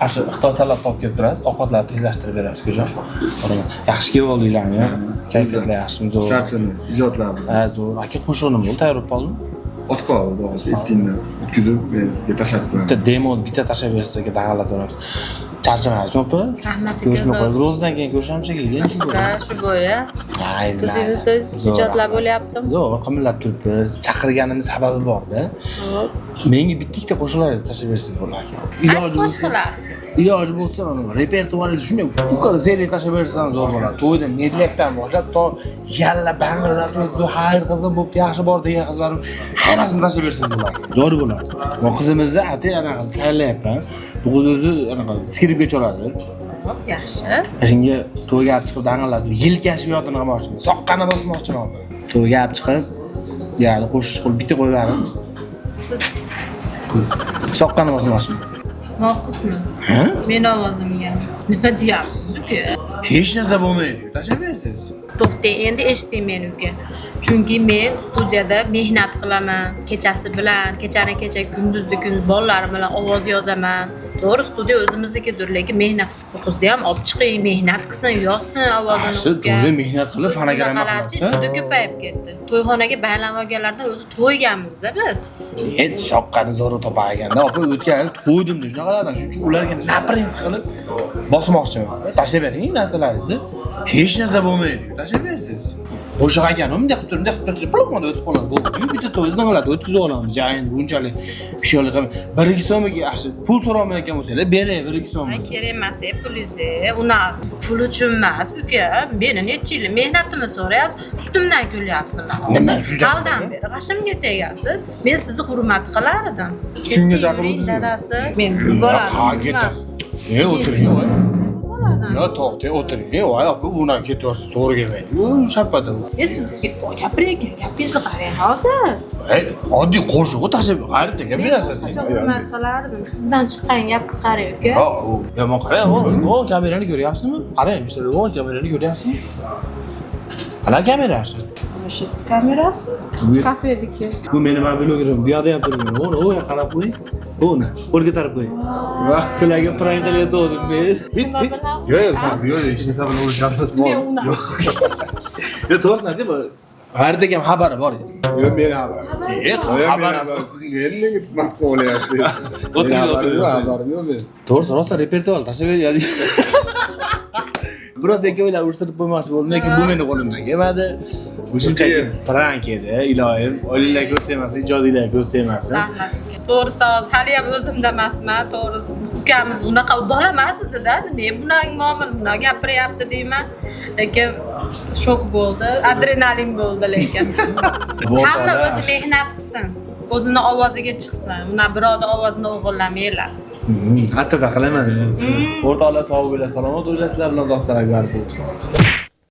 Ashu Xitoy salat topib kelib turasiz, ovqatlarni tezlashtirib berasiz, ko'jon. Yaxshi kelib oldinglarmi? Kayfiyatlar yaxshimi, zo'r. Charchini, ijodlarni. Ha, zo'r. Aka qo'shig'ini bo'ldi, tayyor bo'lib qoldimi? Oz qoldi, hozir 7 yilni o'tkazib, men sizga tashlab qo'yaman. Bitta demo, bitta tashlab bersak, dag'allatamiz. Charchamaysiz, opa? Rahmat. Ko'rishni qo'yib, ro'zdan keyin ko'rishamiz shekilli. Shu bo'yi. Siz ijodlar bo'lyaptimi? Zo'r, qimillab turibmiz. Chaqirganimiz sababi bor-da. Xo'p. Menga bitta qo'shiqlaringizni tashlab bersangiz bo'lar ekan. Iloji bo'lsa, repertuaringizni shunday fukal seriya tashlab bersangiz zo'r bo'ladi. To'yda medlakdan boshlab to yalla banglar to'ysiz, xayr qizim bo'pti, yaxshi bor degan qizlarim hammasini tashlab bersangiz bo'ladi. Zo'r bo'ladi. Men qizimizni atay anaqa tayyorlayapman. Bu qiz o'zi anaqa skripka chaladi. Xo'p, yaxshi. Shunga to'yga olib chiqib dang'illatib, yil kashfiyotini qilmoqchiman. Soqqani bosmoqchiman. To'yga olib chiqib, ya'ni qo'shiq qilib bitta qo'yib berdim. Siz Soqqani bosmoqchiman. Noqismi? Ha? Men ovozimga. Nima deyapsiz uka? Hech narsa bo'lmaydi. Tashlab bersangiz. To'xtang, endi eshiting meni uka. Chunki men studiyada mehnat qilaman. Kechasi bilan, kechani kecha, kunduzni kun bolalarim bilan ovoz yozaman. To'g'ri, studiya o'zimiznikidir, lekin mehnat. Bu qizni ham olib chiqing, mehnat qilsin, yozsin ovozini Shu to'yda mehnat qilib fonogramma qiladi. juda ko'payib ketdi. To'yxonaga baylanib olganlarda o'zi to'yganmizda biz. Soqqani zo'r topar ekanda, opa o'tgan yil to'ydim-da shunaqalardan. Shuning uchun ularga naprinz qilib bosmoqchiman. Tashlab bering narsalaringizni. Hech narsa bo'lmaydi. Tashlab bersangiz. Qo'shiq ekan, bunday qilib turib, bunday qilib turib, pulqonda o'tib qoladi. Bu bitta to'yni qiladi, o'tkazib olamiz. Endi bunchalik bir şey yo'q. 1-2 so'mga yaxshi pul so'ramayotgan bo'lsangiz, beray 1-2 so'm. Kerak emas, pulingizni. Uni pul uchun emas, uka. Meni necha yil mehnatimni so'rayapsiz, ustimdan kulyapsizlar. Qaldan beri g'ashimga tegasiz. Men sizni hurmat qilar edim. Shunga chaqiruvdingiz. Dadasi, men boraman. Ha, ketasiz. O'tiring, voy. Yo, to'xtang, o'tiring. Voy, opa, bundan ketyapsiz, to'g'ri kelmaydi. Bu shappada. Men sizga gapiring, gapingizni qarang hozir. Oddiy qo'shiq tashlab, g'ayrita gapirasiz. Qachon hurmat qilardim. Sizdan chiqqan gapni qarang, uka. Yomon qarang, o'ng kamerani ko'ryapsizmi? Qarang, ishlar o'ng kamerani ko'ryapsizmi? Ana kamerasi. Shu kamerasi kafediki. Bu meni mobilogram. Bu yoqda ham turibdi. Uni u yoqqa qarab qo'ying. Uni qo'lga tarab qo'ying. Va sizlarga prank qilayotgandim men. Yo'q, sen yo'q, hech narsa bilan urishyapsiz. Yo, to'g'risini deb, g'ardaga ham xabari bor edi. Yo'q, men xabar. Xabar. Menga tuhmat qilyapsiz. O'tiring. Xabarim yo'q men. To'g'risi, rostdan repertuar tashlab beradi. Biroz ikkovlar urushtirib qo'ymoqchi bo'ldim, lekin bu meni qo'limdan kelmadi. Bu shunchaki prank edi, iloyim. Oilalar ko'z tegmasin, ijodiylar ko'z tegmasin. Rahmat. To'g'risi, hozir hali ham o'zimda emasman. To'g'risi, ukamiz unaqa bola emas edi-da. Men bunaqa muomala, bunaqa gapiryapti deyman. Lekin shok bo'ldi, adrenalin bo'ldi lekin. Hamma o'zi mehnat qilsin, o'zini ovoziga chiqsin. Uni birovning ovozini o'g'irlamanglar. Hattoda qilaman. O'rtoqlar sog' bo'linglar, salomat bo'lasizlar bilan do'stlar, agar bo'ldi.